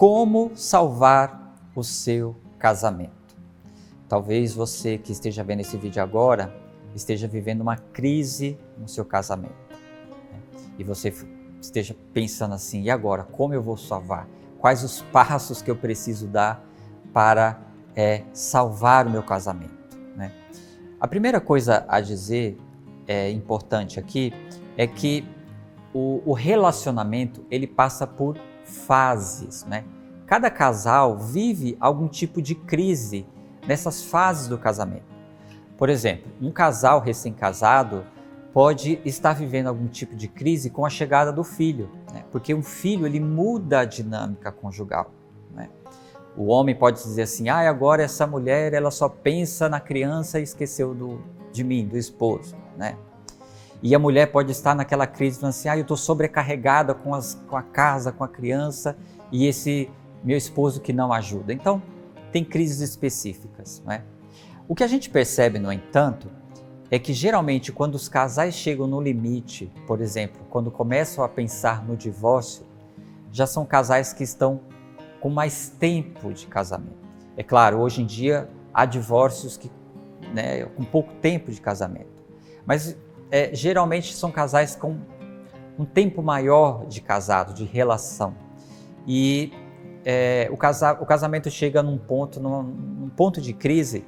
Como salvar o seu casamento? Talvez você que esteja vendo esse vídeo agora esteja vivendo uma crise no seu casamento, né? E você esteja pensando assim, e agora, como eu vou salvar? Quais os passos que eu preciso dar para salvar o meu casamento, né? A primeira coisa a dizer, importante aqui, é que o relacionamento ele passa por fases, né? Cada casal vive algum tipo de crise nessas fases do casamento. Por exemplo, um casal recém-casado pode estar vivendo algum tipo de crise com a chegada do filho, né? Porque um filho ele muda a dinâmica conjugal, né? O homem pode dizer assim, agora essa mulher ela só pensa na criança e esqueceu de mim, do esposo, né? E a mulher pode estar naquela crise falando assim, eu estou sobrecarregada com a casa, com a criança e esse meu esposo que não ajuda. Então, tem crises específicas, né? O que a gente percebe, no entanto, é que geralmente quando os casais chegam no limite, por exemplo, quando começam a pensar no divórcio, já são casais que estão com mais tempo de casamento. É claro, hoje em dia há divórcios com pouco tempo de casamento, mas geralmente são casais com um tempo maior de casado, de relação. E o casamento chega num ponto de crise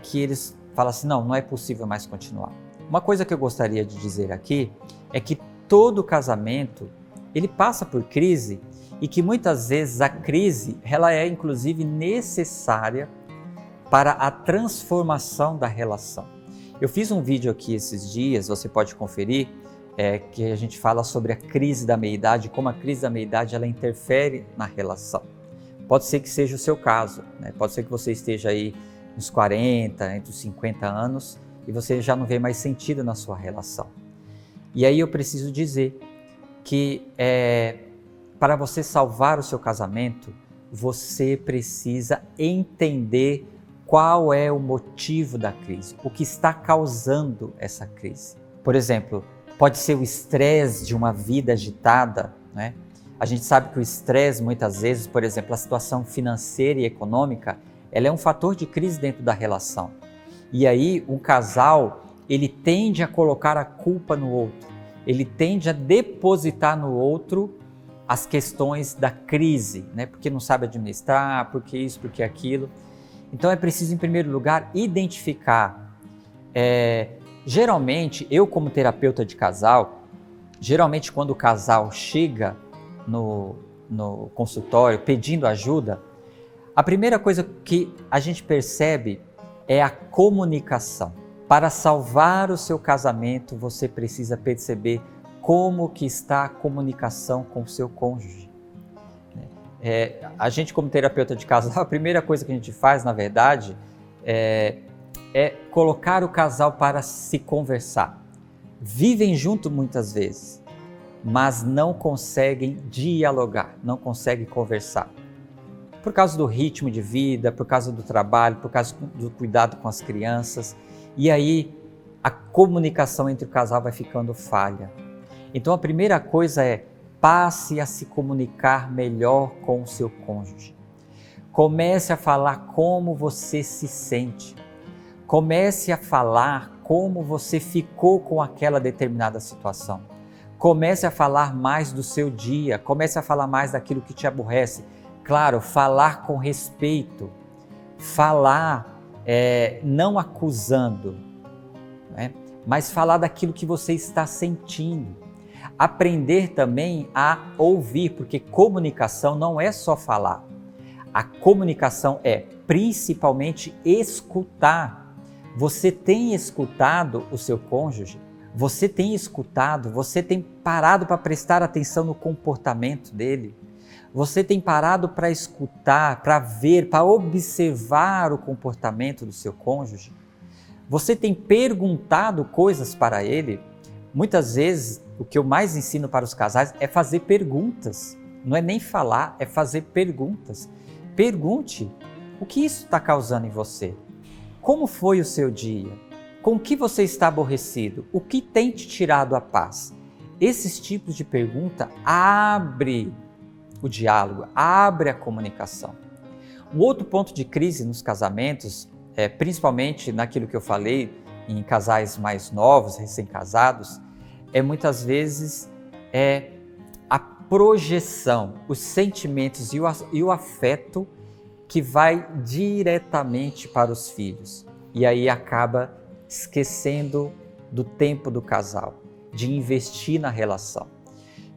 que eles falam assim, não é possível mais continuar. Uma coisa que eu gostaria de dizer aqui é que todo casamento ele passa por crise e que muitas vezes a crise ela é inclusive necessária para a transformação da relação. Eu fiz um vídeo aqui esses dias, você pode conferir, que a gente fala sobre a crise da meia-idade, como a crise da meia-idade ela interfere na relação. Pode ser que seja o seu caso, né? Pode ser que você esteja aí nos 40, entre os 50 anos e você já não vê mais sentido na sua relação. E aí eu preciso dizer que para você salvar o seu casamento, você precisa entender qual é o motivo da crise, o que está causando essa crise. Por exemplo, pode ser o estresse de uma vida agitada, né? A gente sabe que o estresse, muitas vezes, por exemplo, a situação financeira e econômica, ela é um fator de crise dentro da relação. E aí, um casal, ele tende a colocar a culpa no outro, ele tende a depositar no outro as questões da crise, né? Porque não sabe administrar, porque isso, porque aquilo. Então é preciso, em primeiro lugar, identificar. Geralmente, eu como terapeuta de casal, geralmente quando o casal chega no consultório pedindo ajuda, a primeira coisa que a gente percebe é a comunicação. Para salvar o seu casamento, você precisa perceber como que está a comunicação com o seu cônjuge. A gente como terapeuta de casal, a primeira coisa que a gente faz, na verdade, é colocar o casal para se conversar. Vivem junto muitas vezes, mas não conseguem dialogar, não conseguem conversar. Por causa do ritmo de vida, por causa do trabalho, por causa do cuidado com as crianças. E aí a comunicação entre o casal vai ficando falha. Então a primeira coisa passe a se comunicar melhor com o seu cônjuge. Comece a falar como você se sente. Comece a falar como você ficou com aquela determinada situação. Comece a falar mais do seu dia. Comece a falar mais daquilo que te aborrece. Claro, falar com respeito. Falar não acusando, né? Mas falar daquilo que você está sentindo. Aprender também a ouvir, porque comunicação não é só falar. A comunicação é principalmente escutar. Você tem escutado o seu cônjuge? Você tem escutado? Você tem parado para prestar atenção no comportamento dele? Você tem parado para escutar, para ver, para observar o comportamento do seu cônjuge? Você tem perguntado coisas para ele? Muitas vezes, o que eu mais ensino para os casais é fazer perguntas. Não é nem falar, é fazer perguntas. Pergunte, o que isso está causando em você? Como foi o seu dia? Com o que você está aborrecido? O que tem te tirado a paz? Esses tipos de pergunta abre o diálogo, abre a comunicação. Um outro ponto de crise nos casamentos, principalmente naquilo que eu falei, em casais mais novos, recém-casados, muitas vezes a projeção, os sentimentos e o afeto que vai diretamente para os filhos. E aí acaba esquecendo do tempo do casal, de investir na relação.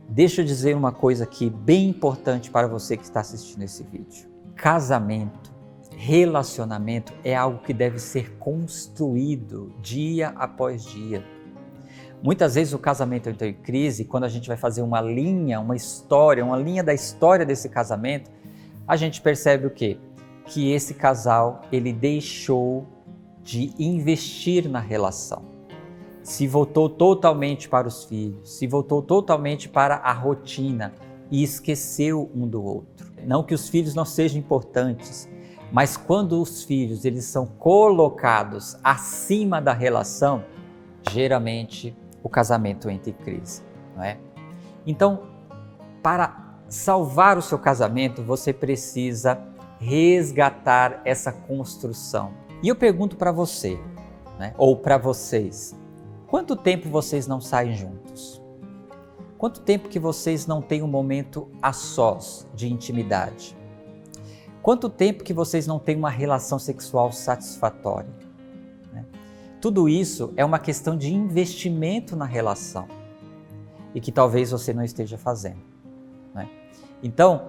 Deixa eu dizer uma coisa aqui bem importante para você que está assistindo esse vídeo. Casamento, relacionamento é algo que deve ser construído dia após dia. Muitas vezes o casamento entra em crise, quando a gente vai fazer uma linha da história desse casamento, a gente percebe o quê? Que esse casal, ele deixou de investir na relação. Se voltou totalmente para os filhos, se voltou totalmente para a rotina e esqueceu um do outro. Não que os filhos não sejam importantes, mas quando os filhos eles são colocados acima da relação, geralmente o casamento entra em crise, não é? Então, para salvar o seu casamento, você precisa resgatar essa construção. E eu pergunto para você, né, ou para vocês, quanto tempo vocês não saem juntos? Quanto tempo que vocês não têm um momento a sós de intimidade? Quanto tempo que vocês não têm uma relação sexual satisfatória? Né? Tudo isso é uma questão de investimento na relação e que talvez você não esteja fazendo. Né? Então,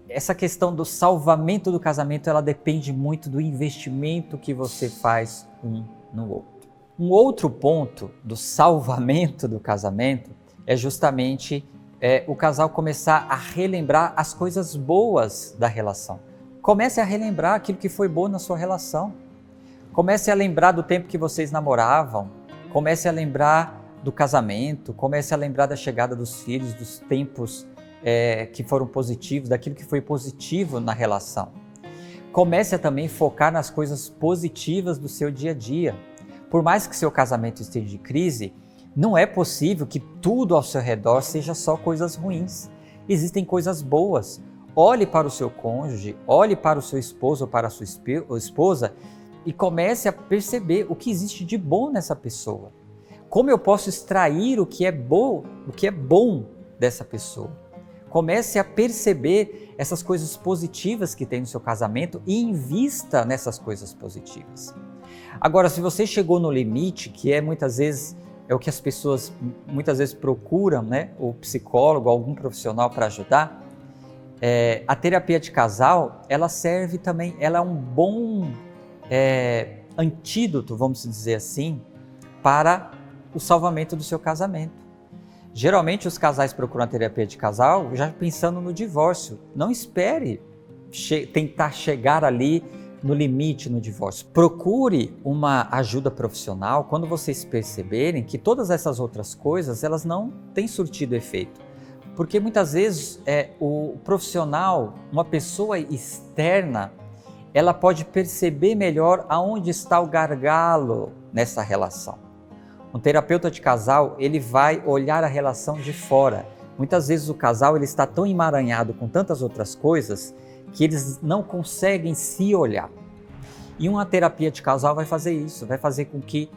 essa questão do salvamento do casamento, ela depende muito do investimento que você faz um no outro. Um outro ponto do salvamento do casamento é justamente o casal começar a relembrar as coisas boas da relação. Comece a relembrar aquilo que foi bom na sua relação. Comece a lembrar do tempo que vocês namoravam. Comece a lembrar do casamento. Comece a lembrar da chegada dos filhos, dos tempos que foram positivos, daquilo que foi positivo na relação. Comece a também focar nas coisas positivas do seu dia a dia. Por mais que seu casamento esteja em crise, não é possível que tudo ao seu redor seja só coisas ruins. Existem coisas boas. Olhe para o seu cônjuge, olhe para o seu esposo ou para a sua esposa e comece a perceber o que existe de bom nessa pessoa. Como eu posso extrair o que é bom dessa pessoa. Comece a perceber essas coisas positivas que tem no seu casamento e invista nessas coisas positivas. Agora, se você chegou no limite, que muitas vezes é o que as pessoas muitas vezes procuram, né? O psicólogo, algum profissional para ajudar, a terapia de casal, ela serve também, ela é um bom antídoto, vamos dizer assim, para o salvamento do seu casamento. Geralmente os casais procuram a terapia de casal já pensando no divórcio. Não espere tentar chegar ali no limite no divórcio. Procure uma ajuda profissional quando vocês perceberem que todas essas outras coisas elas não têm surtido efeito. Porque muitas vezes o profissional, uma pessoa externa, ela pode perceber melhor aonde está o gargalo nessa relação. Um terapeuta de casal, ele vai olhar a relação de fora. Muitas vezes o casal ele está tão emaranhado com tantas outras coisas que eles não conseguem se olhar. E uma terapia de casal vai fazer isso, vai fazer com que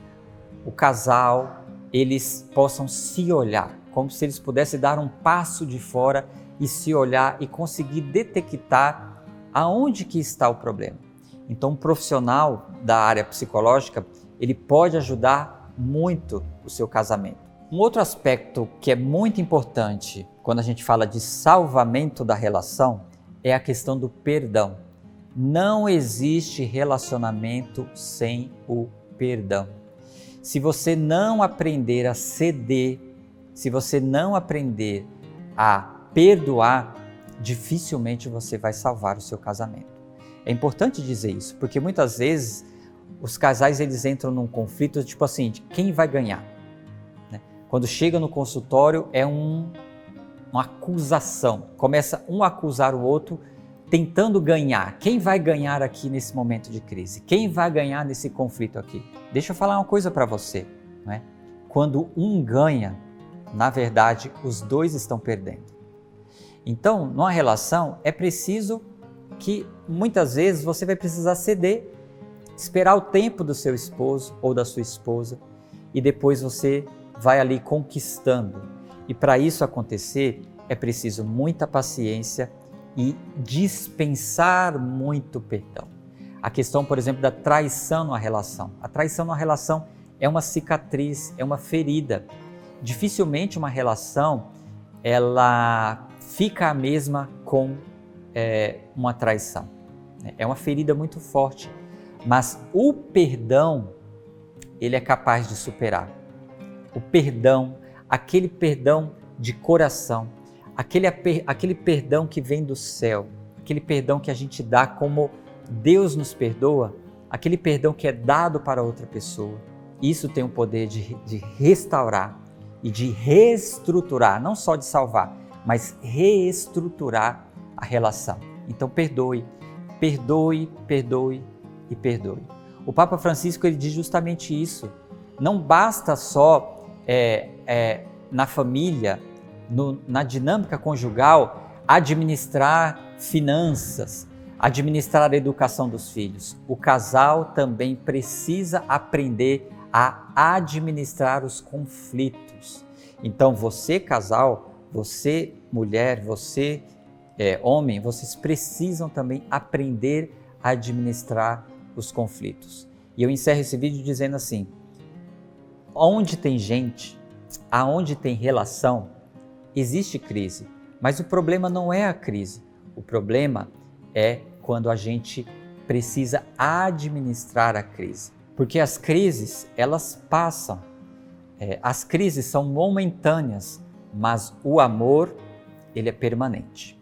o casal, eles possam se olhar, como se eles pudessem dar um passo de fora e se olhar e conseguir detectar aonde que está o problema. Então, um profissional da área psicológica, ele pode ajudar muito o seu casamento. Um outro aspecto que é muito importante quando a gente fala de salvamento da relação é a questão do perdão. Não existe relacionamento sem o perdão. Se você não aprender a ceder, se você não aprender a perdoar, dificilmente você vai salvar o seu casamento. É importante dizer isso, porque muitas vezes os casais eles entram num conflito tipo assim, de quem vai ganhar. Né? Quando chega no consultório é uma acusação, começa um a acusar o outro tentando ganhar. Quem vai ganhar aqui nesse momento de crise? Quem vai ganhar nesse conflito aqui? Deixa eu falar uma coisa para você. Né? Quando um ganha, na verdade os dois estão perdendo. Então, numa relação, é preciso que muitas vezes você vai precisar ceder, esperar o tempo do seu esposo ou da sua esposa e depois você vai ali conquistando. E para isso acontecer, é preciso muita paciência e dispensar muito perdão. A questão, por exemplo, da traição numa relação. A traição numa relação é uma cicatriz, é uma ferida. Dificilmente uma relação ela fica a mesma com uma traição. É uma ferida muito forte, mas o perdão ele é capaz de superar. O perdão, aquele perdão de coração, aquele perdão que vem do céu, aquele perdão que a gente dá como Deus nos perdoa, aquele perdão que é dado para outra pessoa. Isso tem o poder de restaurar e de reestruturar, não só de salvar, mas reestruturar a relação. Então perdoe, perdoe, perdoe e perdoe. O Papa Francisco ele diz justamente isso. Não basta só na família, na dinâmica conjugal, administrar finanças, administrar a educação dos filhos. O casal também precisa aprender a administrar os conflitos. Então você casal, você mulher, você homem, vocês precisam também aprender a administrar os conflitos. E eu encerro esse vídeo dizendo assim: onde tem gente, aonde tem relação, existe crise. Mas o problema não é a crise. O problema é quando a gente precisa administrar a crise. Porque as crises, elas passam. As crises são momentâneas, mas o amor, ele é permanente.